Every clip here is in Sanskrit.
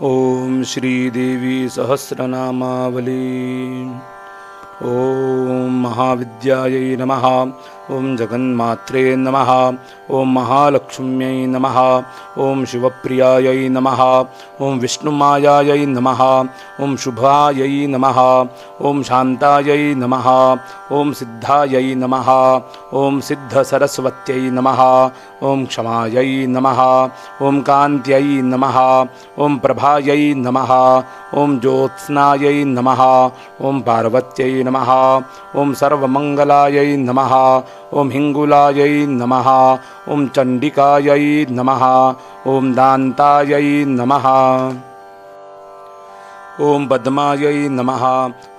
ओम श्रीदेवी सहस्रनामावली। ओम महाविद्यायै नमः। ओम जगन्मात्रे नमः। ओम महालक्ष्म्यै नमः। ओम शिवप्रियायै नमः। ओम विष्णुमायायै नमः। ओम शुभायै नमः। ओम शान्तायै नमः। ओम सिद्धायै नमः। ओम सिद्धसरस्वत्यै नमः। ओम क्षमायै नमः। ओम कान्त्यै नमः। ओम प्रभायै नमः। ओम ज्योत्स्नायै नमः। ओम पार्वत्यै नमः। ओम सर्वमङ्गलायै नमः। ओम हिंगुलायै नमः। ओम चण्डिकायै नमः। ओम दान्तायै नमः। ओम पद्मायै नमः।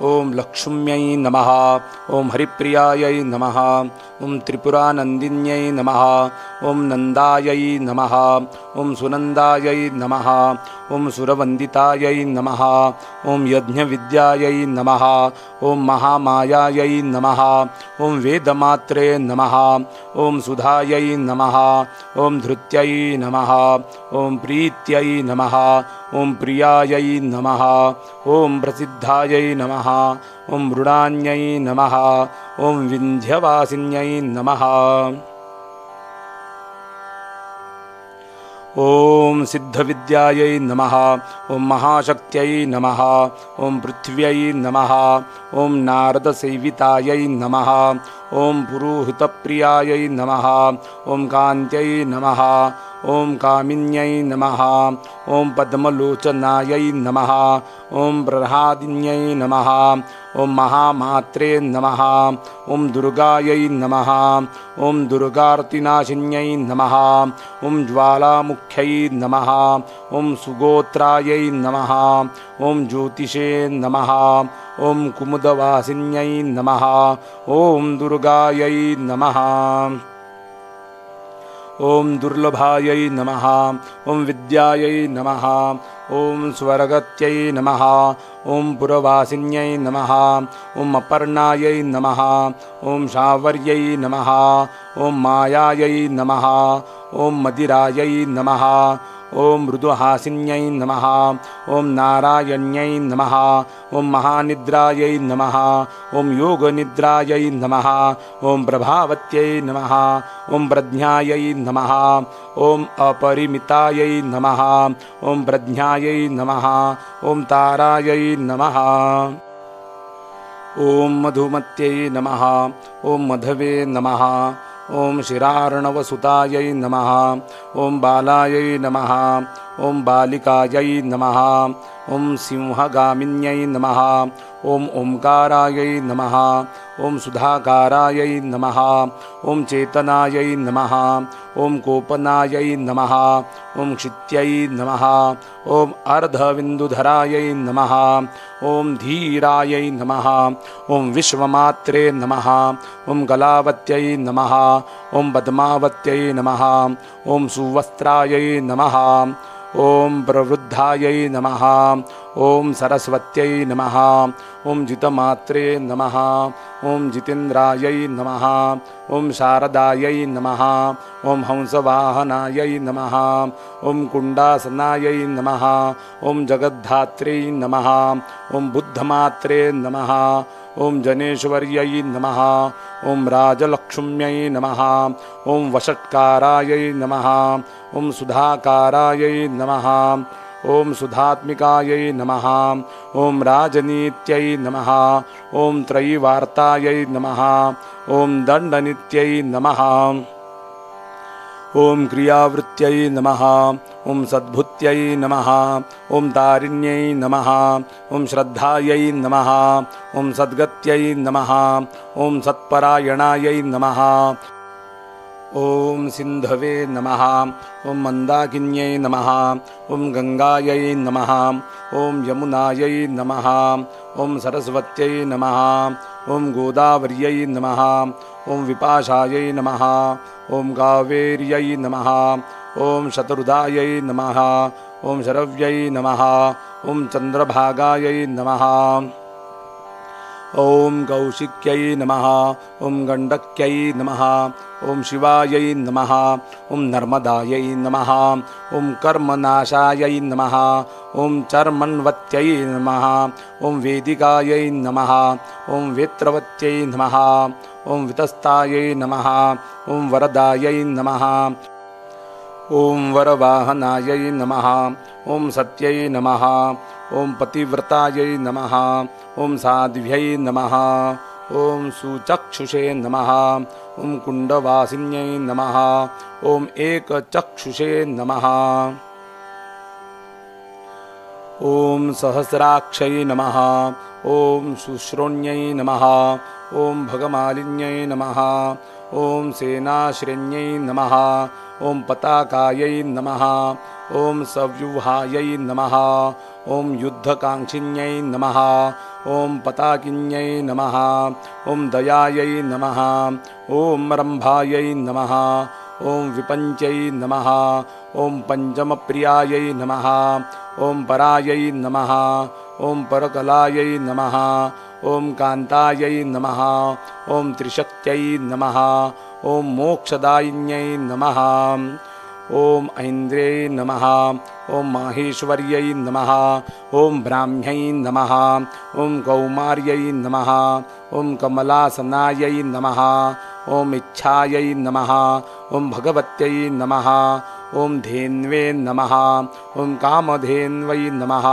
ओम लक्ष्म्यै नमः। ओम हरिप्रियायै नमः। ओम त्रिपुरानन्दिन्यै नमः। ओम नन्दायै नमः। ओम सुनन्दायै नमः। ओम सुरवन्दितायै नमः। ओम यज्ञविद्यायै नमः। ओम महामायायै नमः। ओम वेदमात्रे नमः। ओम सुधायै नमः। ओम धृत्यै नमः। ओम प्रीत्यै नमः। ओम प्रियायै नमः। ओम प्रसिद्धायै नमः। ओम मृडान्यै नमः। ओम विन्ध्यवासिन्यै नमः। ओम सिद्धविद्यायै नमः। ओम महाशक्त्यै नमः। ओम पृथ्व्यै नमः। ओम नारदसेवितायै नमः। ओम पुरोहितप्रियायै नमः। ओम कान्त्यै नमः। ओम कामिन्यै नमः। ओम पद्मलोचनायै नमः। ओम प्रह्लादिन्यै नमः। ओम महामात्रे नमः। ओम दुर्गायै नमः। ओम दुर्गार्तिनाशिन्यै नमः। ओम ज्वालामुख्यै नमः। ओम सुगोत्रायै नमः। ओम ज्योतिषे नमः। ओम कुमुदवासिन्यै नमः। ओम दुर्गायै नमः। ओम दुर्लभायै नमः। ओम विद्यायै नमः। ओम स्वर्गत्यै नमः। ओम पुरवासिन्यै नमः। ओम अपर्णायै नमः। ओम शावर्यै नमः। ओम मायायै नमः। ओम मदिरायै नमः। ओम मृदुहासिन्यै नमः। ओम नारायण्यै नमः। ओम महानिद्रायै नमः। ओम योगनिद्रायै नमः। ओम प्रभावत्यै नमः। ओम प्रज्ञायै नमः। ओम अपरिमितायै नमः। ओम प्रज्ञायै नमः। ओम तारायै नमः। ओम मधुमत्यै नमः। ओम मधवे नमः। ओम शिरार्णवसुतायै नमः। ओम बालायै नमः। ओम बालिकायै नमः। ओम सिंहगामिन्यै नमः। ओम ओंकारायै नमः। ओम सुधाकारायै नमः। ओम चेतनायै नमः। ओम कोपनायै नमः। ओम क्षित्यै नमः। ओम अर्धविन्दुधरायै नमः। ओम धीरायै नमः। ओम विश्वमात्रे नमः। ओम कलावत्यै नमः। ओम पद्मावत्यै नमः। ओम सुवस्त्रायै नमः। ओम प्रवृद्धायै नमः। ओम सरस्वत्यै नमः। ओम जितमात्रे नमः। ओम जितेन्द्रायै नमः। ओम शारदायै नमः। ओम हंसवाहनायै नमः। ओम कुण्डासनायै नमः। ओम जगद्धात्रे नमः। ओम बुद्धमात्रे नमः। ओम जनेश्वर्यै नमः। ओम राजलक्ष्म्यै नमः। ओम वषट्कारायै नमः। ओम सुधाकारायै नमः। ओम सुधात्मिकायै नमः। ओम राजनीत्यै नमः। ओम त्रयीवार्तायै नमः। ओम दण्डनित्यै नमः। ओम क्रियावृत्त्यै नमः। ओम सद्भुत्यै नमः। ओम तारिण्यै नमः। ओम श्रद्धायै नमः। ओम सद्गत्यै नमः। ओम सत्परायणायै नमः। ओम सिन्धवे नमः। ओम मन्दाकिन्यै नमः। ओम गंगायै नमः। ओम यमुनायै नमः। ओम सरस्वत्यै नमः। ओम गोदावर्यै नमः। ओम विपाशायै नमः। ओम कावेर्यै नमः। ओम शतरुधायै नमः। ओम शरव्यै नमः। ओम चंद्रभागायै नमः। ॐ कौशिक्यै नमः। ॐ गण्डक्यै नमः। ॐ शिवायै नमः। ॐ नर्मदायै नमः। ॐ कर्मनाशायै नमः। ॐ चर्मण्वत्यै नमः। ॐ वेदिकायै नमः। ॐ वेत्रवत्यै नमः। ॐ वितस्तायै नमः। ॐ वरदायै नमः। ॐ वरवाहनायै नमः। ॐ सत्यै नमः। ॐ पतिव्रतायै नमः। ॐ साध्व्यै नमः। ॐ सुचक्षुषे नमः। ॐ कुण्डवासिन्यै नमः। ॐ एकचक्षुषे नमः। ॐ सहस्राक्षै नमः। ॐ शुश्रोण्यै नमः। ॐ भगमालिन्यै नमः। ॐ सेनाश्रेण्यै नमः। ॐ पताकायै नमः। ॐ सव्यूहायै नमः। ॐ युद्धकाङ्क्षिण्यै नमः। ॐ पताकिन्यै नमः। ॐ दयायै नमः। ॐ रम्भायै नमः। ॐ विपञ्च्यै नमः। ॐ पञ्चमप्रियायै नमः। ॐ परायै नमः। ॐ परकलायै नमः। ॐ कान्तायै नमः। ॐ त्रिशक्त्यै नमः। ॐ मोक्षदायिन्यै नमः। ॐ ऐन्द्र्यै नमः। ॐ माहेश्वर्यै नमः। ॐ ब्राह्म्यै नमः। ॐ कौमार्यै नमः। ॐ कमलासनायै नमः। ॐ इच्छायै नमः। ॐ भगवत्यै नमः। ॐ धेन्वे नमः। ॐ कामधेन्वै नमः।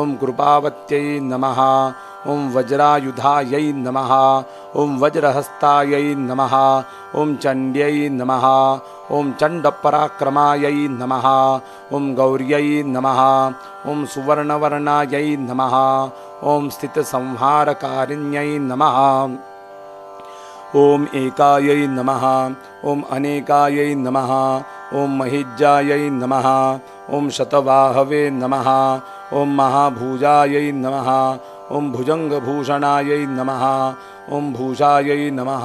ॐ कृपावत्यै नमः। ॐ वज्रायुधायै नमः। ॐ वज्रहस्तायै नमः। ॐ चण्ड्यै नमः। ॐ चण्डपराक्रमायै नमः। ॐ गौर्यै नमः। ॐ सुवर्णवर्णायै नमः। ॐ स्थितसंहारकारिण्यै नमः। ॐ एकायै नमः। ॐ अनेकायै नमः। ॐ महिज्जायै नमः। ॐ शतबाहवे नमः। ॐ महाभुजायै नमः। ॐ भुजङ्गभूषणायै नमः। ॐ भूषायै नमः।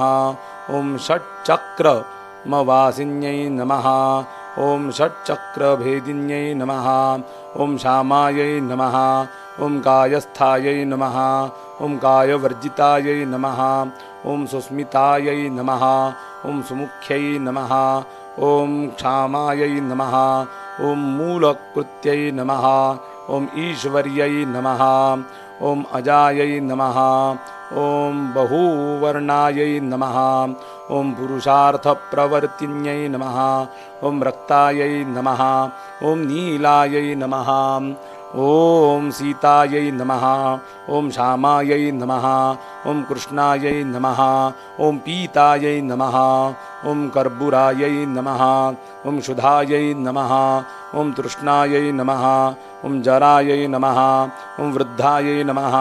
ॐ षट्चक्रमवासिन्यै नमः। ॐ षट्चक्रभेदिन्यै नमः। ॐ श्यामायै नमः। ॐ कायस्थायै नमः। ॐ कायवर्जितायै नमः। ॐ सुस्मितायै नमः। ॐ सुमुख्यै नमः। ॐ क्षामायै नमः। ॐ मूलकृत्यै नमः। ॐ ईश्वर्यै नमः। ॐ अजायै नमः। ॐ बहुवर्णायै नमः। ॐ पुरुषार्थप्रवर्तिन्यै नमः। ॐ रक्तायै नमः। ॐ नीलायै नमः। ॐ सीतायै नमः। ॐ श्यामायै नमः। ॐ कृष्णायै नमः। ॐ पीतायै नमः। ॐ कर्पूरायै नमः। ॐ शुद्धायै नमः। ॐ तृष्णायै नमः। ॐ जरायै नमः। ॐ वृद्धायै नमः।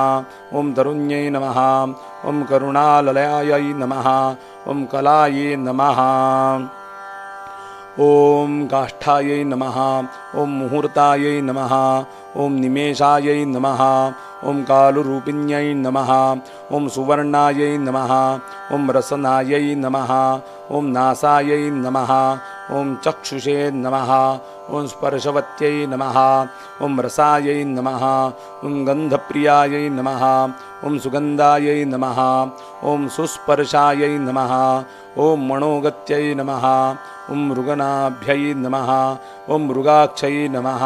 ॐ तरुण्यै नमः। ॐ करुणालयायै नमः। ॐ कलायै नमः। ॐ काष्ठायै नमः। ॐ मुहूर्तायै नमः। ॐ निमेषायै नमः। ॐ कालरूपिण्यै नमः। ॐ सुवर्णायै नमः। ॐ रसनायै नमः। ॐ नासायै नमः। ॐ चक्षुषे नमः। ॐ स्पर्शवत्यै नमः। ॐ रसायै नमः। ॐ गन्धप्रियायै नमः। ॐ सुगन्धायै नमः। ॐ सुस्पर्शायै नमः। ॐ मनोगत्यै नमः। ॐ मृगनाभ्यै नमः। ॐ मृगाक्षै नमः।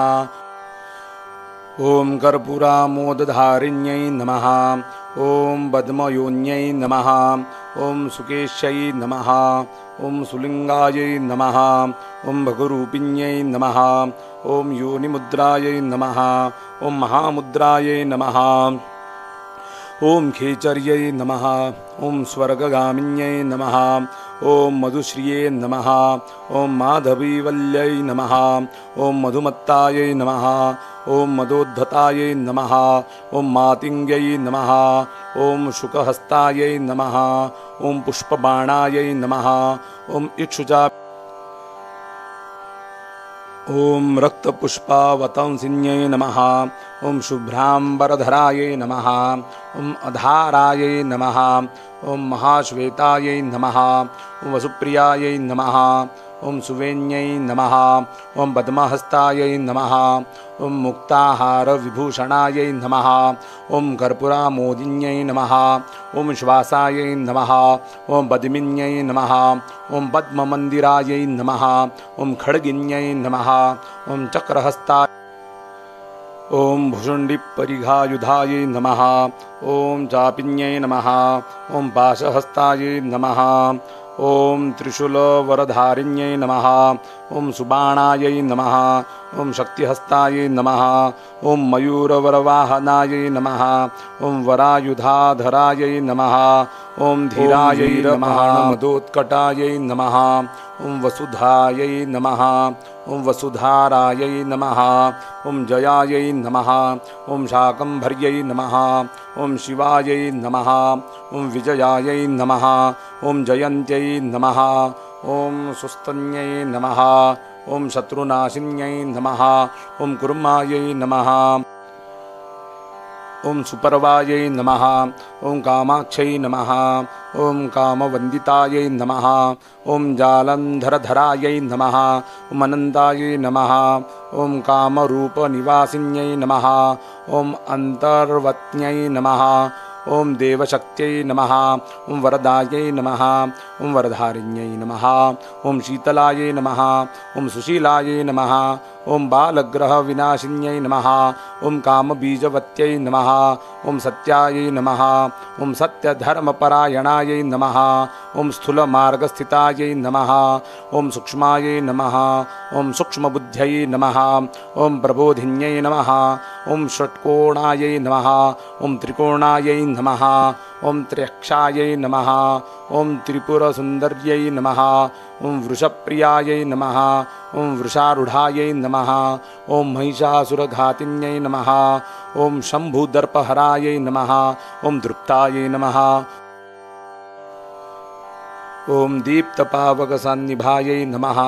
ॐ कर्पूरामोदधारिण्यै नमः। ॐ पद्मयोन्यै नमः। ॐ सुकेश्यै नमः। ॐ सुलिङ्गायै नमः। ॐ भगरूपिण्यै नमः। ॐ योनिमुद्रायै नमः। ॐ महामुद्रायै नमः। ॐ खेचर्यै नमः। ॐ स्वर्गगामिन्यै नमः। ॐ मधुश्रिये नमः। ॐ माधवीवल्यै नमः। ॐ मधुमत्तायै नमः। ॐ मदोद्धतायै नमः। ॐ मातिङ्ग्यै नमः। ॐ शुकहस्तायै नमः। ॐ पुष्पबाणायै नमः। ॐ इक्षुजा ॐ रक्तपुष्पावतंसिन्यै नमः। ॐ शुभ्राम्बरधरायै नमः। ॐ अधारायै नमः। ॐ महाश्वेतायै नमः। ॐ वसुप्रियायै नमः। ॐ सुवेण्यै नमः ॐ पद्महस्तायै नमः ॐ मुक्ताहारविभूषणायै नमः ॐ कर्पूरामोदिन्यै नमः ॐ श्वासायै नमः ॐ पद्मिन्यै नमः ॐ पद्ममन्दिरायै नमः ॐ खड्गिन्यै नमः ॐ चक्रहस्ताय ॐ भुषुण्डिपरिघायुधायै नमः ॐ चापिन्यै नमः ॐ पाशहस्तायै नमः ॐ त्रिशूलवरधारिण्यै नमः ॐ सुबाणायै नमः ॐ शक्तिहस्तायै नमः ॐ मयूरवरवाहनायै नमः ॐ वरायुधाधरायै नमः ॐ धीरायै नमः मदोत्कटायै नमः ॐ वसुधायै नमः ॐ वसुधारायै नमः ॐ जयायै नमः ॐ शाकम्भर्यै नमः ॐ शिवायै नमः ॐ विजयायै नमः ॐ जयन्त्यै नमः ॐ सुस्तन्यै नमः ॐ शत्रुनाशिन्यै नमः ॐ कुर्मायै नमः ॐ सुपर्वायै नमः ॐ कामाक्षै नमः ॐ कामवन्दितायै नमः ॐ जालन्धरधरायै नमः ॐ अनन्तायै नमः ॐ कामरूपनिवासिन्यै नमः ॐ अन्तर्वत्न्यै नमः ॐ देवशक्त्यै नमः ॐ वरदायै नमः ॐ वरधारिण्यै नमः ॐ शीतलायै नमः ॐ सुशीलायै नमः ॐ बालग्रहविनाशिन्यै नमः ॐ कामबीजवत्यै नमः ॐ सत्यायै नमः ॐ सत्यधर्मपरायणायै नमः ॐ स्थूलमार्गस्थितायै नमः ॐ सूक्ष्मायै नमः ॐ सूक्ष्मबुद्ध्यै नमः ॐ प्रबोधिन्यै नमः ॐ षट्कोणायै नमः ॐ त्रिकोणायै नमः ॐ त्र्यक्षायै नमः ॐ त्रिपुरसुन्दर्यै नमः ॐ वृषप्रियायै नमः ॐ वृषारूढायै नमः ॐ महिषासुरघातिन्यै नमः ॐ शम्भुदर्पहरायै नमः ॐ दृप्तायै नमः ॐ दीप्तपावकसन्निभायै नमः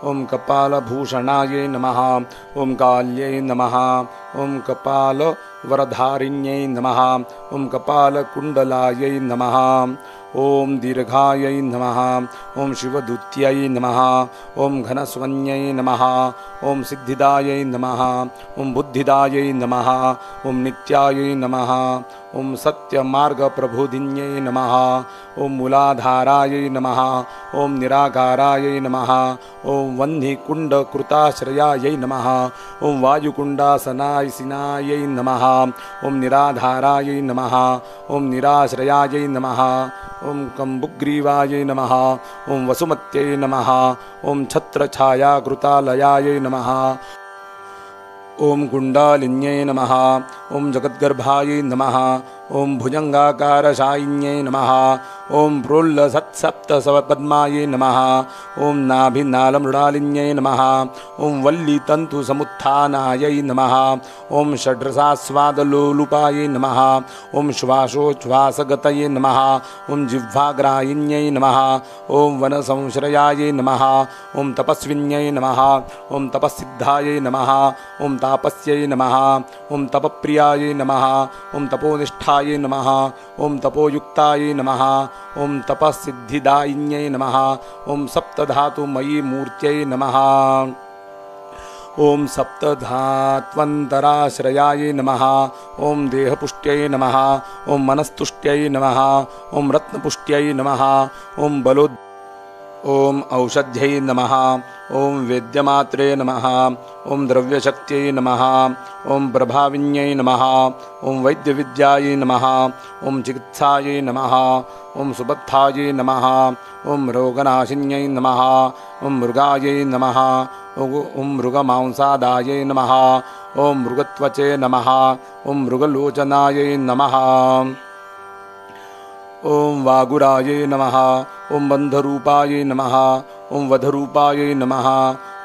ॐ कपालभूषणायै नमः ॐ काल्यै नमः ॐ कपालवरधारिण्यै नमः ॐ कपालकुण्डलायै नमः ॐ दीर्घायै नमः ॐ शिवदूत्यै नमः ॐ घनस्वन्यै नमः ॐ सिद्धिदायै नमः ॐ बुद्धिदायै नमः ॐ नित्यायै नमः ॐ सत्यमार्गप्रबोधिन्यै नमः ॐ मूलाधारायै नमः ॐ निराकारायै नमः ॐ वह्निकुण्डकृताश्रयायै नमः ॐ वायुकुण्डासनासिनायै नमः ॐ निराधारायै नमः ॐ निराश्रयायै नमः ॐ कम्बुग्रीवायै नमः ॐ वसुमत्यै नमः ॐ छत्रछायाकृतालयायै नमः ॐ कुण्डालिन्यै नमः ॐ जगद्गर्भायै नमः ॐ भुजङ्गाकारशायिन्यै नमः ॐ प्रोल्लसत्सप्तसपद्मायै नमः ॐ नाभिनालमृडालिन्यै नमः ॐ वल्लीतन्तुसमुत्थानायै नमः ॐ षड्रसास्वादलोलुपायै नमः ॐ श्वासोच्छ्वासगतये नमः ॐ जिह्वाग्राहिन्यै नमः ॐ वनसंश्रयायै नमः ॐ तपस्विन्यै नमः ॐ तपस्सिद्धायै नमः ॐ तापस्यै नमः ॐ तपप्रियायै नमः ॐ तपोनिष्ठायै नमः ॐ तपोयुक्तायै नमः ॐ तपस्सिद्धिदायिन्यै नमः ॐ सप्तधातुमयी मूर्त्यै नमः ॐ सप्तधात्वन्तराश्रयायै नमः ॐ देहपुष्ट्यै नमः ॐ मनस्तुष्ट्यै नमः ॐ रत्नपुष्ट्यै नमः ॐ ॐ औषध्यै नमः ॐ वेद्यमात्रे नमः ॐ द्रव्यशक्त्यै नमः ॐ प्रभाविन्यै नमः ॐ वैद्यविद्यायै नमः ॐ चिकित्सायै नमः ॐ सुबद्धायै नमः ॐ रोगनाशिन्यै नमः ॐ मृगायै नमः ॐ मृगमांसादायै नमः ॐ मृगत्वचे नमः ॐ मृगलोचनायै नमः ॐ वागुरायै नमः ॐ बन्धरूपायै नमः ॐ वधरूपायै नमः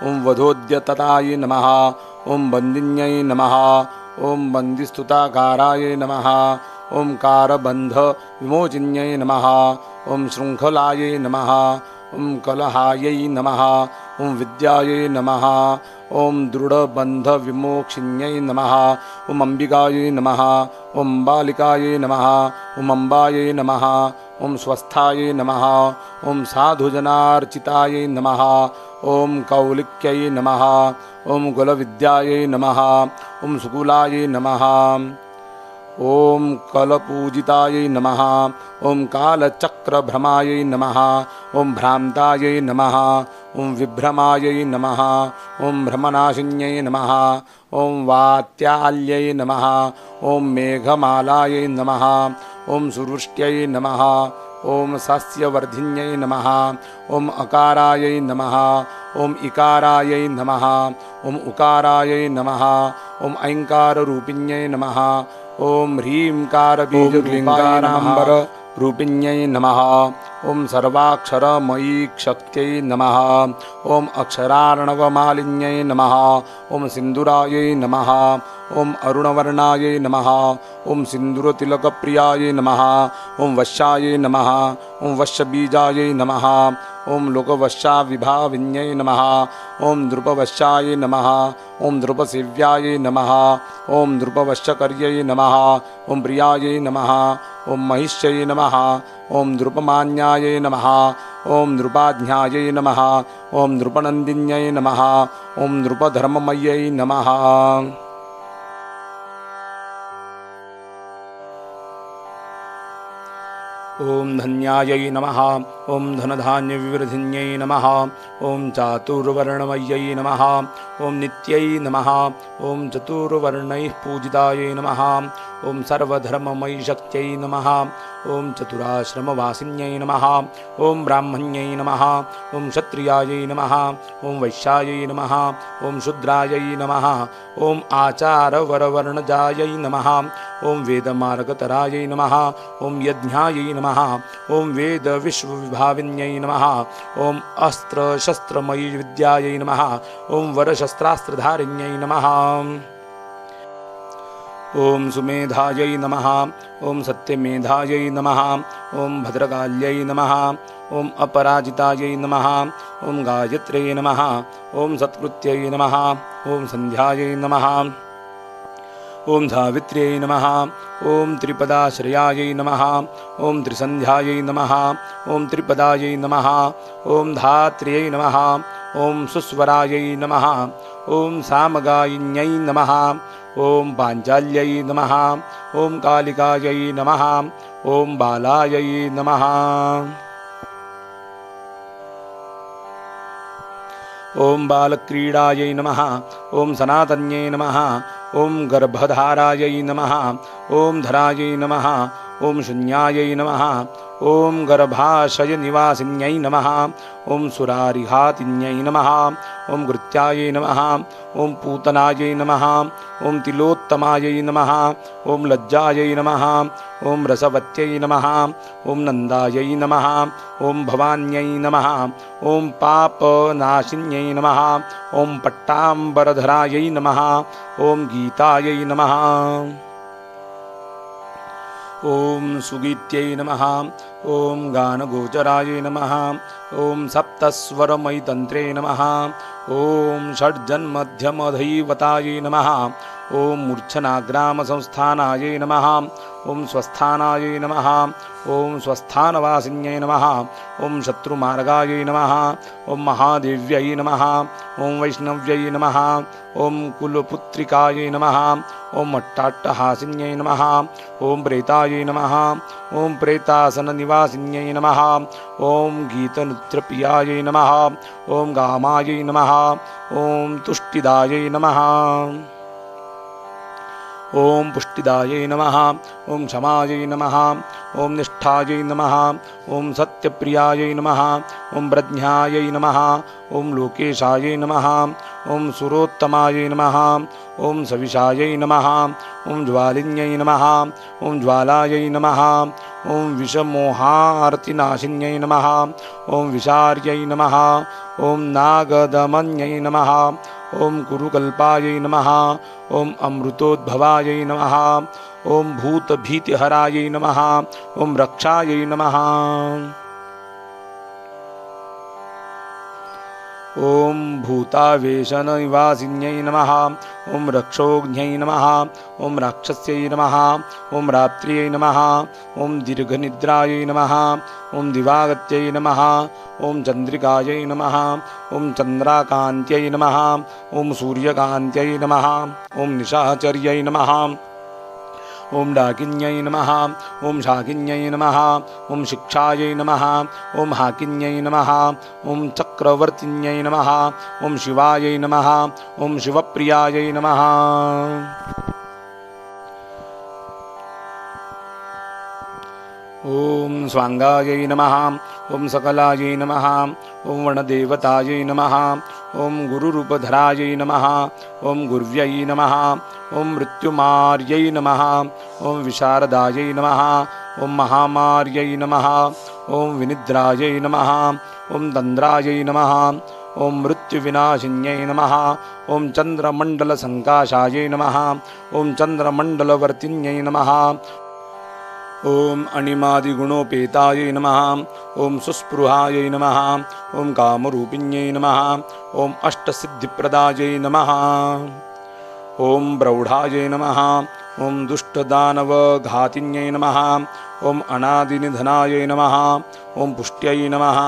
ॐ वधोद्यततायै नमः ॐ बन्दिन्यै नमः ॐ बन्दिस्तुताकारायै नमः ॐ कारबन्धविमोचिन्यै नमः ॐ शृङ्खलायै नमः ॐ कलहायै नमः ॐ विद्यायै नमः ॐ दृढबन्धविमोक्षिन्यै नमः ॐ अम्बिकायै नमः ॐ बालिकायै नमः ॐ अम्बायै नमः ॐ स्वस्थायै नमः ॐ साधुजनार्चितायै नमः ॐ कौलिक्यै नमः ॐ कुलविद्यायै नमः ॐ सुकुलायै नमः ॐ कलपूजितायै नमः ॐ कालचक्रभ्रमायै नमः ॐ भ्रान्तायै नमः ॐ विभ्रमायै नमः ॐ भ्रमनाशिन्यै नमः ॐ वात्याल्यै नमः ॐ मेघमालायै नमः ॐ सुवृष्ट्यै नमः ॐ सस्यवर्धिन्यै नमः ॐ अकारायै नमः ॐ इकारायै नमः ॐ उकारायै नमः ॐ ऐङ्काररूपिण्यै नमः ॐ ह्रीङ्कारबीजरूपाम्बर रूपिण्यै नमः ॐ सर्वाक्षरमयी शक्त्यै नमः ॐ अक्षरार्णवमालिन्यै नमः ॐ सिन्दूरायै नमः ॐ अरुणवर्णायै नमः ॐ सिन्दूरतिलकप्रियायै नमः ॐ वश्यायै नमः ॐ वश्यबीजायै नमः ॐ लोकवश्याविभाविन्यै नमः ॐ द्रुपवश्यायै नमः ॐ द्रुपसेव्यायै नमः ॐ द्रुपवश्यकर्यै नमः ॐ प्रियायै नमः ॐ महिष्यै नमः ॐ द्रुपमान्यायै नमः ॐ द्रुपाज्ञायै नमः ॐ द्रुपनन्दिन्यै नमः ॐ द्रुपधर्ममय्यै नमः ॐ धन्यायै नमः ॐ धनधान्यविवृधिन्यै नमः ॐ चातुर्वर्णमय्यै नमः ॐ नित्यै नमः ॐ चतुर्वर्णैः पूजितायै नमः ॐ सर्वधर्ममयी शक्त्यै नमः ॐ चतुराश्रमवासिन्यै नमः ॐ ब्राह्मण्यै नमः ॐ क्षत्रियायै नमः ॐ वैश्यायै नमः ॐ शूद्रायै नमः ॐ आचारवरवर्णजायै नमः ॐ वेदमार्गतरायै नमः ॐ यज्ञायै नमः ॐ वेदविश्वविभाविन्यै नमः ॐ अस्त्रशस्त्रमयी विद्यायै नमः ॐ वरशस्त्रास्त्रधारिण्यै नमः ॐ सुमेधायै नमः ॐ सत्यमेधायै नमः ॐ भद्रकाल्यै नमः ॐ अपराजितायै नमः ॐ गायत्र्यै नमः ॐ सत्कृत्यै नमः ॐ सन्ध्यायै नमः ॐ धावित्र्यै नमः ॐ त्रिपदाश्रयायै नमः ॐ त्रिसन्ध्यायै नमः ॐ त्रिपदायै नमः ॐ धात्र्यै नमः ॐ सुस्वरायै नमः ॐ सामगायिन्यै नमः ॐ पाञ्चाल्यै नमः ॐ कालिकायै नमः ॐ बालायै नमः ॐ बालक्रीडायै नमः ॐ सनातन्यै नमः ॐ गर्भधारायै नमः ॐ धरायै नमः ॐ शून्यायै नमः ॐ गर्भाशयनिवासिन्यै नमः ॐ सुरारिघातिन्यै नमः ॐ घृत्यायै नमः ॐ पूतनायै नमः ॐ तिलोत्तमायै नमः ॐ लज्जायै नमः ॐ रसवत्यै नमः ॐ नन्दायै नमः ॐ भवान्यै नमः ॐ पापनाशिन्यै नमः ॐ पट्टाम्बरधरायै नमः ॐ गीतायै नमः ॐ सुगीत्यै नमः ॐ गानगोचरायै नमः ॐ सप्तस्वरमयितन्त्रे नमः ॐ षड्जन्मध्यमधैवतायै नमः ॐ मूर्च्छनाग्रामसंस्थानायै नमः ॐ स्वस्थानायै नमः ॐ स्वस्थानवासिन्यै नमः ॐ शत्रुमार्गायै नमः ॐ महादेव्यै नमः ॐ वैष्णव्यै नमः ॐ कुलपुत्रिकायै नमः ॐ अट्टाट्टहासिन्यै नमः ॐ प्रेतायै नमः ॐ प्रेतासननिवासिन्यै नमः ॐ गीतनृत्यप्रियायै नमः ॐ गामायै नमः ॐ तुष्टिदायै नमः ॐ पुष्टिदायै नमः ॐ क्षमायै नमः ॐ निष्ठायै नमः ॐ सत्यप्रियायै नमः ॐ प्रज्ञायै नमः ॐ लोकेशायै नमः ॐ सुरोत्तमायै नमः ॐ सविशायै नमः ॐ ज्वालिन्यै नमः ॐ ज्वालायै नमः ॐ विषमोहार्तिनाशिन्यै नमः ॐ विशार्यै नमः ॐ नागदमन्यै नमः ॐ कुरुकल्पायै नमः ॐ अमृतोद्भवायै नमः ॐ भूतभीतिहरायै नमः ॐ रक्षायै नमः ॐ भूतावेशनिवासिन्यै नमः। ॐ रक्षोघ्न्यै नमः। ॐ राक्षस्यै नमः। ॐ रात्र्यै नमः। ॐ दीर्घनिद्रायै नमः। ॐ दिवागत्यै नमः। ॐ चन्द्रिकायै नमः। ॐ चन्द्राकान्त्यै नमः। ॐ सूर्यकान्त्यै नमः। ॐ निशाचर्यै नमः। ॐ डाकिन्यै नमः। ॐ शाकिन्यै नमः। ॐ शिक्षायै नमः। ॐ हाकिन्यै नमः। ॐ चक्रवर्तिन्यै नमः। ॐ शिवायै नमः। ॐ शिवप्रियायै नमः। ॐ स्वाङ्गायै नमः। ॐ सकलायै नमः। ॐ वनदेवतायै नमः। ॐ गुरुरूपधरायै नमः। ॐ गुर्व्यै नमः। ॐ मृत्युमार्यै नमः। ॐ विशारदायै नमः। ॐ महामार्यै नमः। ॐ विनिद्रायै नमः। ॐ तन्द्रायै नमः। ॐ मृत्युविनाशिन्यै नमः। ॐ चन्द्रमण्डलसङ्काशायै नमः। ॐ चन्द्रमण्डलवर्तिन्यै नमः। ॐ अणिमादिगुणोपेतायै नमः। ॐ सुस्पृहायै नमः। ॐ कामरूपिण्यै नमः। ॐ अष्टसिद्धिप्रदायै नमः। ॐ प्रौढायै नमः। ॐ दुष्टदानवघातिन्यै नमः। ॐ अनादिनिधनायै नमः। ॐ पुष्ट्यै नमः।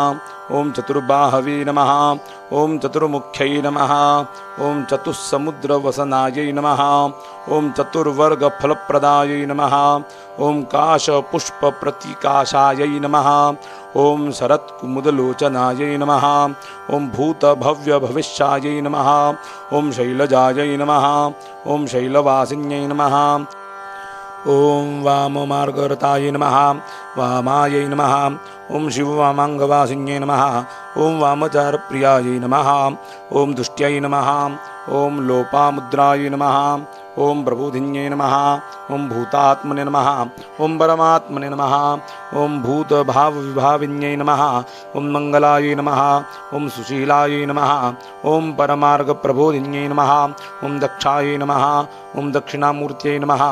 ॐ चतुर्बाहवे नमः। ॐ चतुर्मुख्यै नमः। ॐ चतुस्समुद्रवसनायै नमः। ॐ चतुर्वर्गफलप्रदायै नमः। ॐ काशपुष्पप्रतिकाशायै नमः। ॐ शरत्कुमुदलोचनायै नमः। ॐ भूतभव्यभविष्यायै नमः। ॐ शैलजायै नमः। ॐ शैलवासिन्यै नमः। ॐ वाममार्गरतायै नमः। वामायै नमः। ॐ शिववामाङ्गवासिन्यै नमः। ॐ वामचारप्रियायै नमः। ॐ दुष्ट्यै नमः। ॐ लोपामुद्रायै नमः। ॐ प्रबोधिन्यै नमः। ॐ भूतात्मने नमः। ॐ परमात्मने नमः। ॐ भूतभावविभाविन्यै नमः। ॐ मङ्गलायै नमः। ॐ सुशीलायै नमः। ॐ परमार्गप्रबोधिन्यै नमः। ॐ दक्षायै नमः। ॐ दक्षिणामूर्त्यै नमः।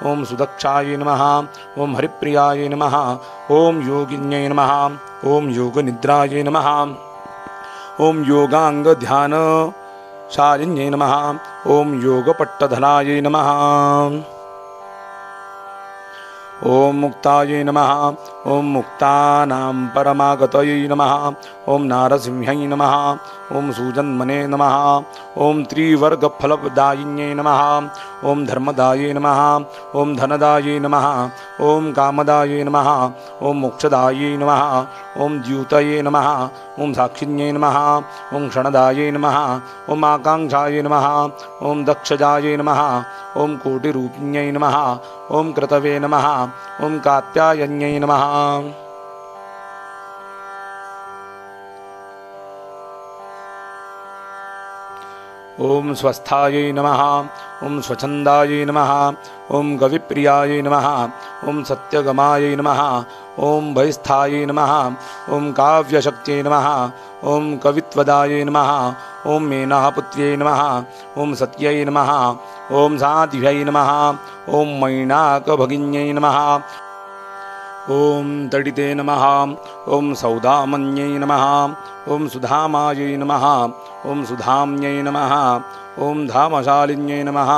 ॐ सुदक्षायै नमः। ॐ हरिप्रियायै नमः। ॐ योगिन्यै नमः। ॐ योगनिद्रायै नमः। ॐ योगाङ्गध्यानशालिन्यै नमः। ॐ योगपट्टधरायै नमः। ॐ मुक्तायै नमः। ॐ मुक्तानां परमागतयै नमः। ॐ नारसिंह्यै नमः। ॐ सुजन्मने नमः। ॐ त्रिवर्गफलदायिन्यै नमः। ॐ धर्मदायै नमः। ॐ धनदायै नमः। ॐ कामदायै नमः। ॐ मोक्षदायै नमः। ॐ द्यूतये नमः। ॐ साक्षिण्यै नमः। ॐ क्षणदायै नमः। ॐ आकाङ्क्षायै नमः। ॐ दक्षजायै नमः। ॐ कोटिरूपिण्यै नमः। ॐ क्रतवे नमः। ॐ कात्यायन्यै नमः। ॐ स्वस्थायै नमः। ॐ स्वच्छन्दायै नमः। ॐ गविप्रियायै नमः। ॐ सत्यगमायै नमः। ॐ भयस्थायै नमः। ॐ काव्यशक्त्यै नमः। ॐ कवित्वदायै नमः। ॐ मेनापुत्र्यै नमः। ॐ सत्यै नमः। ॐ साध्व्यै नमः। ॐ मैनाकभगिन्यै नमः। ॐ तडिते नमः। ॐ सौदामन्यै नमः। ॐ सुधामायै नमः। ॐ सुधाम्यै नमः। ॐ धामशालिन्यै नमः।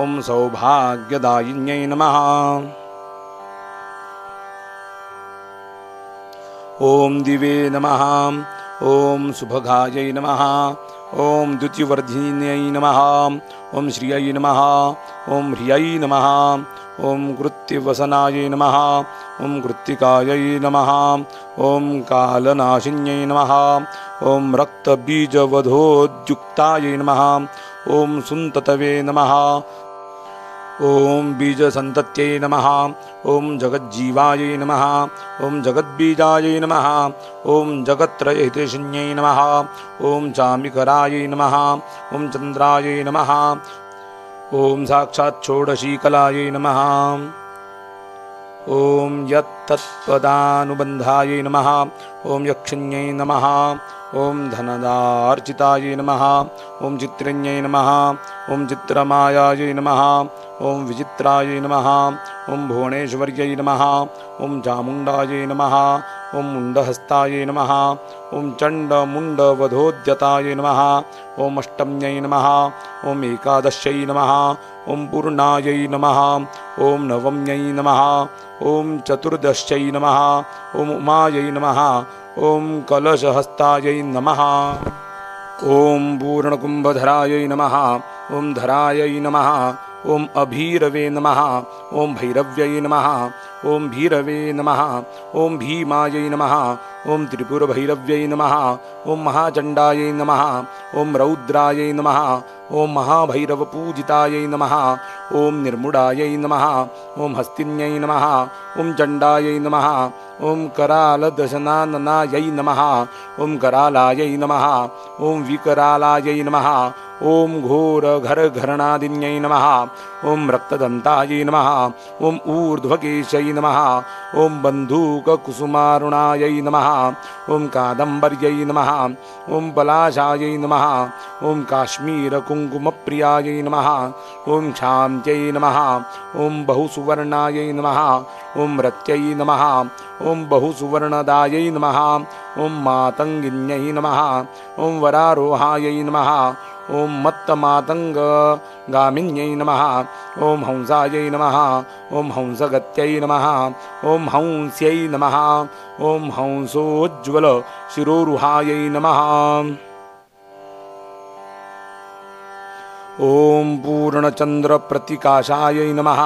ॐ सौभाग्यदायिन्यै नमः। ॐ दिवे नमः। ॐ सुभगायै नमः। ॐ द्युतिवर्धिन्यै नमः। ॐ श्रियै नमः। ॐ ह्रियै नमः। ॐ कृत्तिवसनायै नमः। ॐ कृत्तिकायै नमः। ॐ कालनाशिन्यै नमः। ॐ रक्तबीजवधोद्युक्तायै नमः। ॐ सुन्ततवे नमः। ॐ बीजसन्तत्यै नमः। ॐ जगज्जीवायै नमः। ॐ जगद्बीजायै नमः। ॐ जगत्त्रयहितैषिण्यै नमः। ॐ चामिकरायै नमः। ॐ चन्द्रायै नमः। ॐ साक्षात् षोडशीकलायै नमः। ॐ यत्तत्पदानुबन्धायै नमः। ॐ यक्षिण्यै नमः। ॐ धनदार्चितायै नमः। ॐ चित्रिण्यै नमः। ॐ चित्रमायायै नमः। ॐ विचित्रायै नमः। ॐ भुवनेश्वर्यै नमः। ॐ चामुण्डायै नमः। ॐ मुण्डहस्तायै नमः ॐ चण्डमुण्डवधोद्यतायै नमः ॐ अष्टम्यै नमः ॐ एकादश्यै नमः ॐ पूर्णायै नमः ॐ नवम्यै नमः ॐ चतुर्दश्यै नमः ॐ उमायै नमः ॐ कलशहस्तायै नमः ॐ पूर्णकुम्भधरायै नमः ॐ धरायै नमः ॐ अभीरवे नमः ॐ भैरव्यै नमः ॐ भीरवे नमः ॐ भीमायै नमः ॐ त्रिपुरभैरव्यै नमः ॐ महाचण्डायै नमः ॐ रौद्रायै नमः ॐ महाभैरवपूजितायै नमः ॐ निर्मुडायै नमः ॐ हस्तिन्यै नमः ॐ चण्डायै नमः ॐ करालदशनाननायै नमः ॐ करालायै नमः ॐ विकरालायै नमः ॐ घोरघरघरणादिन्यै नमः ॐ रक्तदन्तायै नमः ॐ ऊर्ध्वकेशै नमः ॐ बन्धूककुसुमारुणायै नमः ॐ कादम्बर्यै नमः ॐ पलाशायै नमः ॐ काश्मीरकुङ्कुमप्रियायै नमः ॐ शान्त्यै नमः ॐ बहुसुवर्णायै नमः ॐ रत्यै नमः ॐ बहुसुवर्णदायै नमः ॐ मातङ्गिन्यै नमः ॐ वरारोहायै नमः ॐ मत्तमातङ्गगामिन्यै नमः ॐ हंसायै नमः ॐ हंसगत्यै नमः ॐ हंस्यै नमः ॐ हंसोज्ज्वलशिरोरुहायै नमः ॐ पूर्णचन्द्रप्रतिकाशायै नमः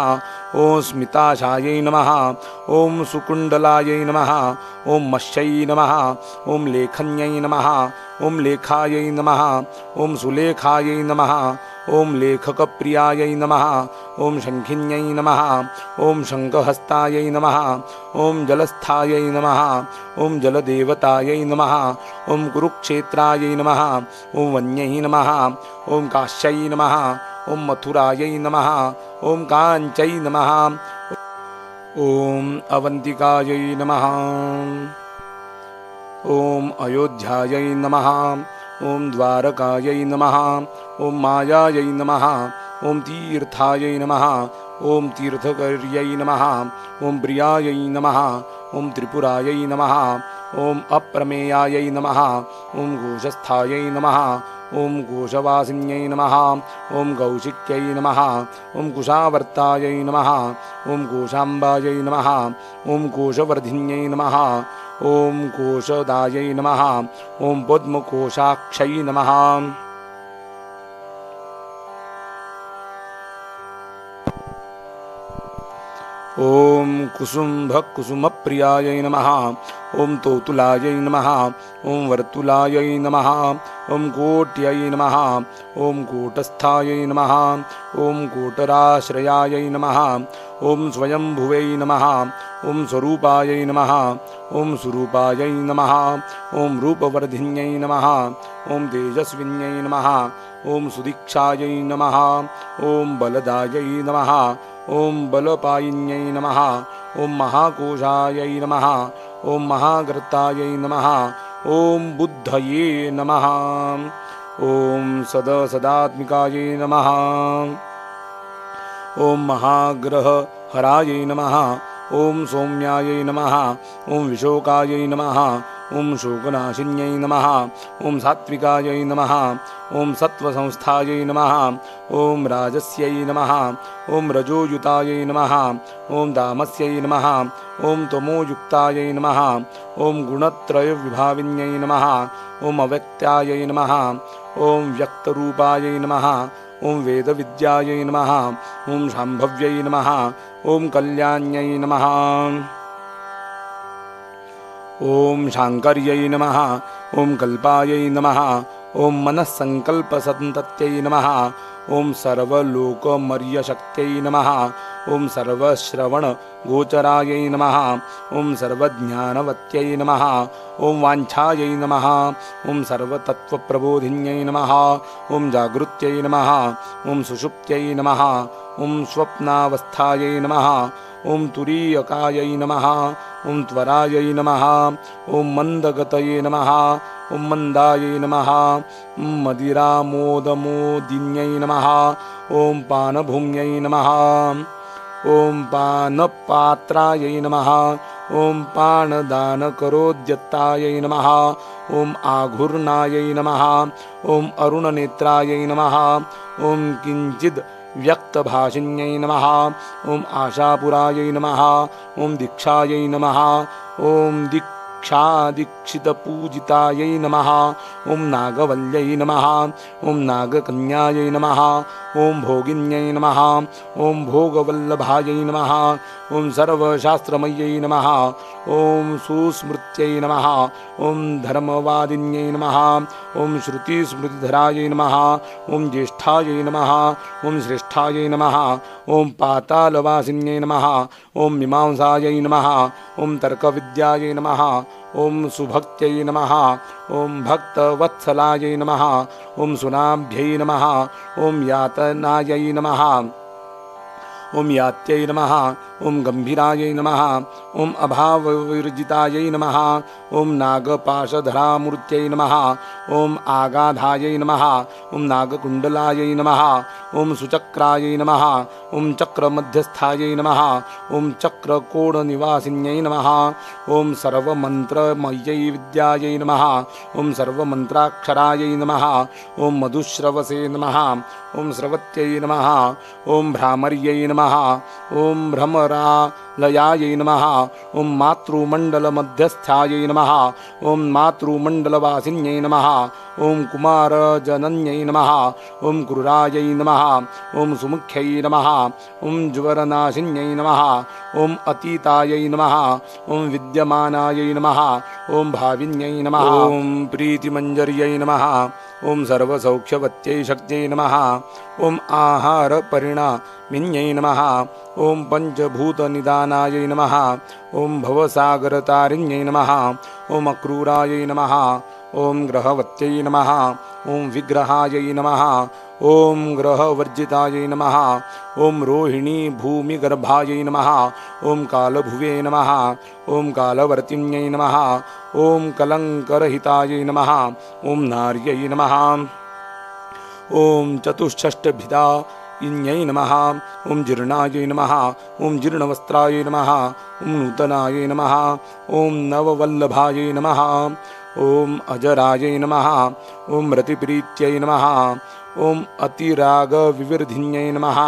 ॐ स्मिताशायै नमः ॐ सुकुण्डलायै नमः ॐ मत्स्यै नमः ॐ लेखन्यै नमः ॐ लेखायै नमः ॐ सुलेखायै नमः ॐ लेखकप्रियायै नमः ॐ शङ्खिन्यै नमः ॐ शङ्खहस्तायै नमः ॐ जलस्थायै नमः ॐ जलदेवतायै नमः ॐ कुरुक्षेत्रायै नमः ॐ वन्यै नमः ॐ काश्यै नमः ॐ मथुरायै नमः ॐ काञ्चै नमः ॐ अवन्तिकायै नमः ॐ अयोध्यायै नमः ॐ द्वारकायै नमः ॐ मायायै नमः ॐ तीर्थायै नमः ॐ तीर्थकर्यै नमः ॐ प्रियायै नमः ॐ त्रिपुरायै नमः ॐ अप्रमेयायै नमः ॐ घोषस्थायै नमः ॐ घोषवासिन्यै नमः ॐ कौशिक्यै नमः ॐ कुशावर्तायै नमः ॐ कोशाम्बायै नमः ॐ कोशवर्धिन्यै नमः ॐ कोशदायै नमः ॐ पद्मकोशाक्षै नमः ॐ कुसुम्भकुसुमप्रियायै नमः ॐ तोतुलायै नमः ॐ वर्तुलायै नमः ॐ कोट्यै नमः ॐ कोटस्थायै नमः ॐ कोटराश्रयायै नमः ॐ स्वयंभुवै नमः ॐ स्वरूपायै नमः ॐ सुरूपायै नमः ॐ रूपवर्धिन्यै नमः ॐ तेजस्विन्यै नमः ॐ सुदीक्षायै नमः ॐ बलदायै नमः ॐ बलपायिन्यै नमः ॐ महाकोशायै नमः ॐ महागर्तायै नमः ॐ बुद्धये नमः ॐ सदात्मिकायै नमः ॐ महाग्रहहरायै नमः ॐ सौम्यायै नमः ॐ विशोकायै नमः ॐ शोकनाशिन्यै नमः ॐ सात्विकायै नमः ॐ सत्त्वसंस्थायै नमः ॐ राजस्यै नमः ॐ रजोयुतायै नमः ॐ तामस्यै नमः ॐ तमोयुक्तायै नमः ॐ गुणत्रयविभाविन्यै नमः ॐ अव्यक्त्यायै नमः ॐ व्यक्तरूपायै नमः ॐ वेदविद्यायै नमः ॐ शाम्भव्यै नमः ॐ कल्याण्यै नमः ॐ शाङ्कर्यै नमः ॐ कल्पायै नमः ॐ मनःसङ्कल्पसन्तत्यै नमः ॐ सर्वलोकमर्यशक्त्यै नमः ॐ सर्वश्रवणगोचरायै नमः ॐ सर्वज्ञानवत्यै नमः ॐ वाञ्छायै नमः ॐ सर्वतत्त्वप्रबोधिन्यै नमः ॐ जागृत्यै नमः ॐ सुषुप्त्यै नमः ॐ स्वप्नावस्थायै नमः ॐ तुरीयकायै नमः ॐ त्वरायै नमः ॐ मन्दगतये नमः ॐ मन्दायै नमः ॐ मदिरामोदमोदिन्यै नमः ॐ पानभूम्यै नमः ॐ पानपात्रायै नमः ॐ पाणदानकरोद्यत्तायै नमः ॐ आघूर्णायै नमः ॐ अरुणनेत्रायै नमः ॐ किञ्चिद् व्यक्तभाषिन्यै नमः ॐ आशापुरायै नमः ॐ दीक्षायै नमः ॐ दीक्षितपूजितायै नमः ॐ नागवल्यै नमः ॐ नागकन्यायै नमः ॐ भोगिन्यै नमः ॐ भोगवल्लभायै नमः ॐ सर्वशास्त्रमय्यै नमः ॐ सुस्मृत्यै नमः ॐ धर्मवादिन्यै नमः ॐ श्रुतिस्मृतिधरायै नमः ॐ ज्येष्ठायै नमः ॐ श्रेष्ठायै नमः ॐ पातालवासिन्यै नमः ॐ मीमांसायै नमः ॐ तर्कविद्यायै नमः ॐ सुभक्त्यै नमः ॐ भक्तवत्सलायै नमः ॐ सुनाभ्यै नमः ॐ यातनायै नमः ॐ यात्यै नमः ॐ गम्भीरायै नमः ॐ अभावविर्जितायै नमः ॐ नागपाशधरामूर्त्यै नमः ॐ आगाधायै नमः ॐ नागकुण्डलायै नमः ॐ सुचक्रायै नमः ॐ चक्रमध्यस्थायै नमः ॐ चक्रकोणनिवासिन्यै नमः ॐ सर्वमन्त्रमय्यै विद्यायै नमः ॐ सर्वमन्त्राक्षरायै नमः ॐ मधुश्रवसे नमः ॐ स्रवत्यै नमः ॐ भ्रामर्यै नमः ॐ भ्रमरालयायै नमः ॐ मातृमण्डलमध्यस्थायै नमः ॐ मातृमण्डलवासिन्यै नमः ॐ कुमारजनन्यै नमः ॐ क्रूरायै नमः ॐ सुमुख्यै नमः ॐ ज्वरनाशिन्यै नमः ॐ अतीतायै नमः ॐ विद्यमानायै नमः ॐ भाविन्यै नमः ॐ प्रीतिमञ्जर्यै नमः ॐ सर्वसौख्यवत्यै शक्त्यै नमः ॐ आहारपरिणामिन्यै नमः ॐ पञ्चभूतनिदानायै नमः ॐ भवसागरतारिण्यै नमः ॐ अक्रूरायै नमः ॐ ग्रहवत्यै नमः ॐ विग्रहायै नमः ॐ ग्रहवर्जितायै नमः ॐ रोहिणी भूमिगर्भायै नमः ॐ कालभुवे नमः ॐ कालवर्तिन्यै नमः ॐ कलङ्करहितायै नमः ॐ नार्यै नमः ॐ चतुष्षष्टभिदा इन्यै नमः ॐ जीर्णायै नमः ॐ जीर्णवस्त्रायै नमः ॐ नूतनायै नमः ॐ नववल्लभायै नमः ॐ अजरायै नमः ॐ रतिप्रीत्यै नमः ॐ अतिरागविवर्धिन्यै नमः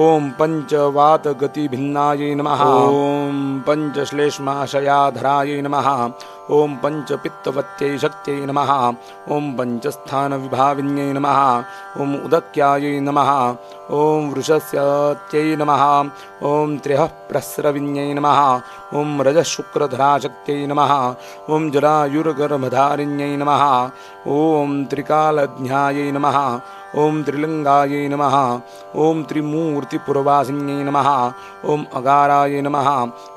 ॐ पञ्चवातगतिभिन्नायै नमः ॐ पञ्चश्लेष्माशयाधरायै नमः ॐ पञ्चपित्तवत्यै शक्त्यै नमः ॐ पञ्चस्थानविभाविन्यै नमः ॐ उदक्यायै नमः ॐ वृषस्यत्यै नमः ॐ त्र्यःप्रस्रविन्यै नमः ॐ रजःशुक्रधराशक्त्यै नमः ॐ जरायुर्गर्भधारिण्यै नमः ॐ त्रिकालज्ञायै नमः ॐ त्रिलिङ्गायै नमः ॐ त्रिमूर्तिपुरवासिन्यै नमः ॐ अगारायै नमः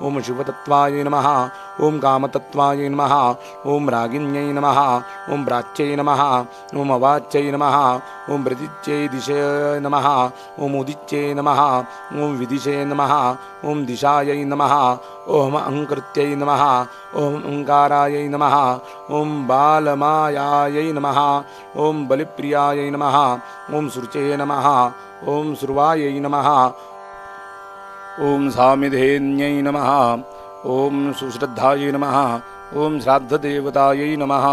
ॐ शिवतत्त्वायै नमः ॐ कामतत्त्वायै नमः ॐ रागिन्यै नमः ॐ प्राच्यै नमः ॐ अवाच्यै नमः ॐ प्रदिच्यै दिशे नमः ॐ उदिच्यै नमः ॐ विदिशे नमः ॐ दिशायै नमः ॐ अहङ्कृत्यै नमः ॐ ओङ्कारायै नमः ॐ बालमायायै नमः ॐ बलिप्रियायै नमः ॐ शुचे नमः ॐ श्रुवायै नमः ॐ सामिधेन्यै नमः ॐ सुश्रद्धायै नमः ॐ श्राद्धदेवतायै नमः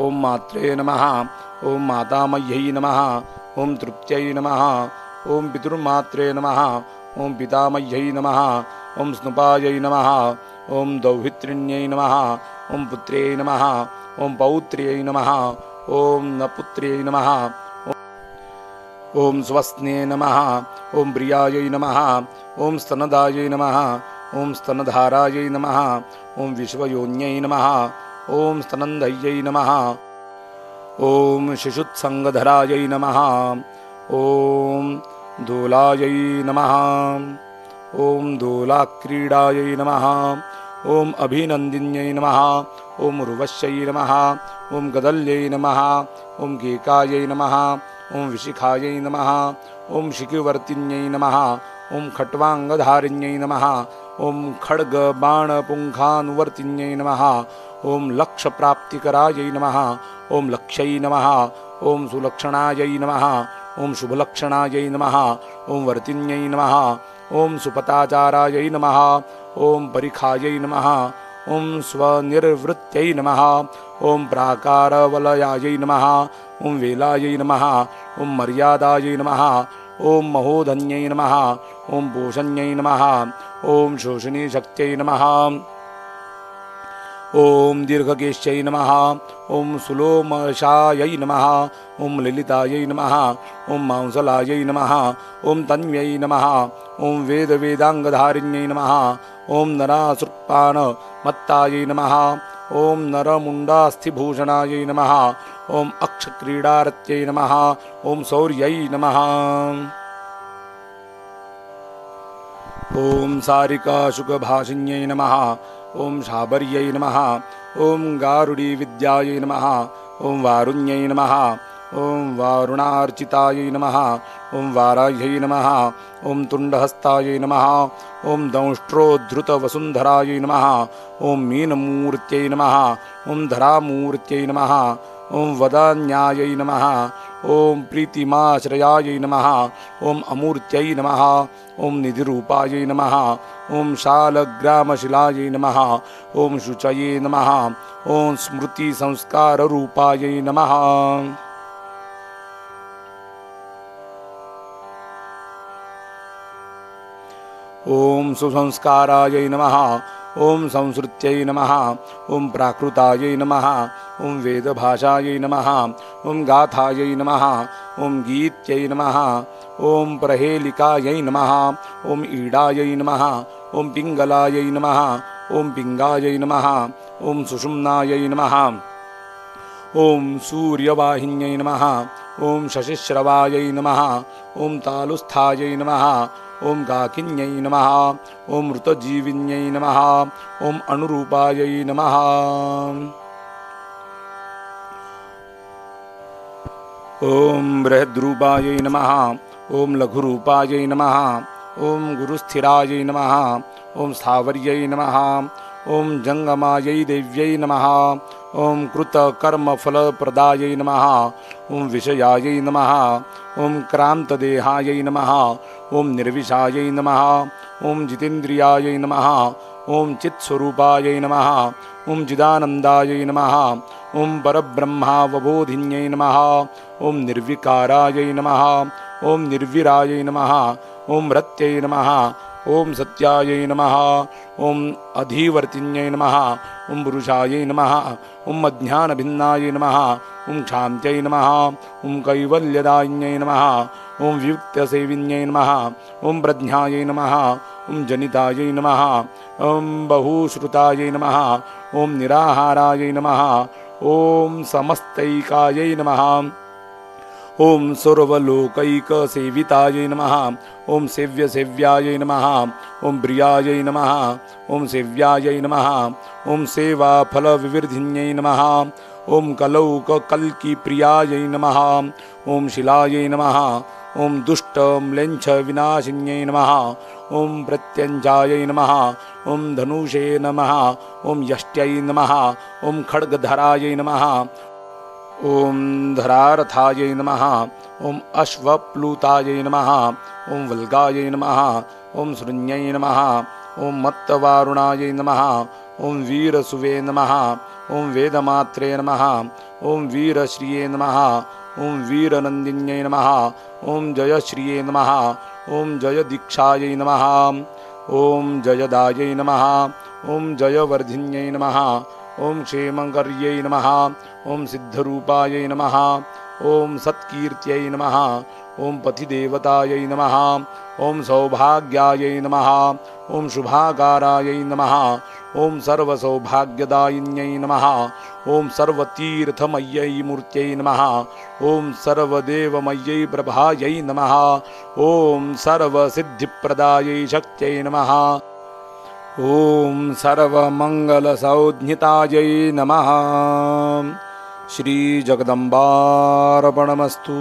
ॐ मात्रे नमः ॐ मातामह्यै नमः ॐ तृप्त्यै नमः ॐ पितृमात्रे नमः ॐ पितामह्यै नमः ॐ स्नुपायै नमः ॐ दौहित्रिण्यै नमः ॐ पुत्र्यै नमः ॐ पौत्र्यै नमः ॐ नपुत्र्यै नमः ॐ स्वस्ने नमः ॐ प्रियायै नमः ॐ स्तनदायै नमः ॐ स्तनधारायै नमः ॐ विश्वयोन्यै नमः ॐ स्तनन्दयै नमः ॐ शिशुत्सङ्गधरायै नमः ॐ दोलायै नमः ॐ दोलाक्रीडायै नमः ॐ अभिनन्दिन्यै नमः ॐ उर्वश्यै नमः ॐ गदल्यै नमः ॐ केकायै नमः ॐ विशिखायै नमः ॐ शिखिवर्तिन्यै नमः ॐ खट्वाङ्गधारिण्यै नमः ॐ खड्गबाणपुङ्खानुवर्तिन्यै नमः ॐ लक्ष्यप्राप्तिकरायै नमः ॐ लक्ष्यै नमः ॐ सुलक्षणायै नमः ॐ शुभलक्षणायै नमः ॐ वर्तिन्यै नमः ओम सुपताचारायै नमः। ओम परिखायै नमः। ओम स्वनिर्वृत्यै नमः। ओम प्राकारवलयायै नमः। ओम वेलायै नमः। ओम मर्यादायै नमः। ओम महोधन्यै नमः। ओम पोषण्यै नमः। ओम शोषणी शक्त्यै नमः। ओम दीर्घकेश्यै नमः। ओम सुलोमशायै नमः। ओम ललितायै नमः। ओम मांसलायै नमः। ओम तन्व्यै नमः। ओम वेदांगधारिण्यै नमः। ओम नरासृक्पाणमत्तायै नमः। ओम नरमुण्डास्थिभूषणायै नमः। ओम अक्षक्रीडारत्यै नमः। ओम शौर्यै नमः। ओम सारिकाशुकभाषिन्यै नमः। ओम शाबर्यै नमः। ओम गारुडी विद्यायै नमः। ओम वारुण्यै नमः। ओम वारुणार्चितायै नमः। ओम वाराह्यै नमः। ओम तुण्डहस्तायै नमः। ओम दंष्ट्रोद्धृतवसुन्धरायै नमः। ओम मीनमूर्त्यै नमः। ओम धरामूर्त्यै नमः। ओम वदान्यायै नमः। ओम प्रीतिमाश्रयायै नमः। ओम अमूर्त्यै नमः। ओम निधिरूपायै नमः। ओम शालग्रामशिलायै नमः। ओम शुचये नमः। ओम स्मृतिसंस्काररूपायै नमः। ओम सुसंस्कारायै नमः। ओम संसृत्यै नमः। ओम प्राकृतायै नमः। ओम वेदभाषायै नमः। ओम गाथायै नमः। ओम गीत्यै नमः। ओम प्रहेलिकायै नमः। ओम ईडायै नमः। ओम पिंगलायै नमः। ओम पिंगायै नमः। ओम सुषुम्नायै नमः। ओम सूर्यवाहिन्यै नमः। ओम शशिश्रवायै नमः। ओम तालुस्थायै नमः। ओम गाकिन्यै नमः। ओम ऋतजीविन्यै नमः। ओम अनुरूपायै नमः। ओम बृहद्रूपायै नमः। ओम लघुरूपायै नमः। ओम गुरुस्थिरायै नमः। ओम स्थावर्यै नमः। ओम जंगमायै देव्यै नमः। ओम कृतकर्मफलप्रदायै नमः। ओम विषयायै नमः। ओम क्रांतदेहायै नमः। ओम निर्विषायै नमः। ओम जितेन्द्रियायै नमः। ओम चित्स्वरूपायै नमः। ओम चिदानन्दायै नमः। ओम परब्रह्मावबोधिन्यै नमः। ओम निर्विकारायै नमः। ओम निर्विरायै नमः। ओम रत्यै नमः। ओम सत्यायै नमः। ओम अधिवर्तिन्यै नमः। ओम पुरुषायै नमः। ओम अज्ञानभिन्नायै नमः। ओम क्षान्त्यै नमः। ओम कैवल्यदायिन्यै नमः। ओम वियुक्तसेविन्यै नमः। ओम प्रज्ञायै नमः। ओम जनितायै नमः। ओम बहुश्रुतायै नमः। ओम निराहारायै नमः। ओम समस्तैकायै नमः। ओम सर्वलोकैकसेवितायै नमः। ओम सेव्यसेव्यायै नमः। ओम प्रियायै नमः। ओम सेव्यायै नमः। ओम सेवाफलविवर्धिन्यै नमः। ओम कलौककल्किप्रियायै नमः। ओम शिलायै नमः। ओम दुष्टम्लेच्छविनाशिन्यै नमः। ओम प्रत्यञ्जायै नमः। ओम धनुषे नमः। ओम यष्ट्यै नमः। ओम खड्गधरायै नमः। ओम धरारथायै नमः। ओम अश्वप्लुतायै नमः। ओम वल्गायै नमः। ओम शृण्यै नमः। ओम मत्तवारुणायै नमः। ओम वीरसुवे नमः। ओम वेदमात्रे नमः। ओम वीरश्रिये नमः। ओम वीरनन्दिन्यै नमः। ओम जयश्रिये नमः। ओम जयदीक्षायै नमः। ओम जयदायै नमः। ओम जयवर्धिन्यै नमः। ओम क्षेमकर्यै नमः। ओम सिद्धरूपायै नमः। ओम सत्कीर्त्यै नमः। ओम पतिदेवतायै नमः। ओम सौभाग्यायै नमः। ओम शुभाकारायै नमः। ओम सर्वसौभाग्यदायिन्यै नमः। ओम सर्वतीर्थमय्यै मूर्त्यै नमः। ओम सर्वदेवमय्यै प्रभायै नमः। ओम सर्वसिद्धिप्रदायै शक्त्यै नमः। ओम सर्वमंगलसंज्ञितायै नमः। श्री जगदम्बार्पणमस्तु।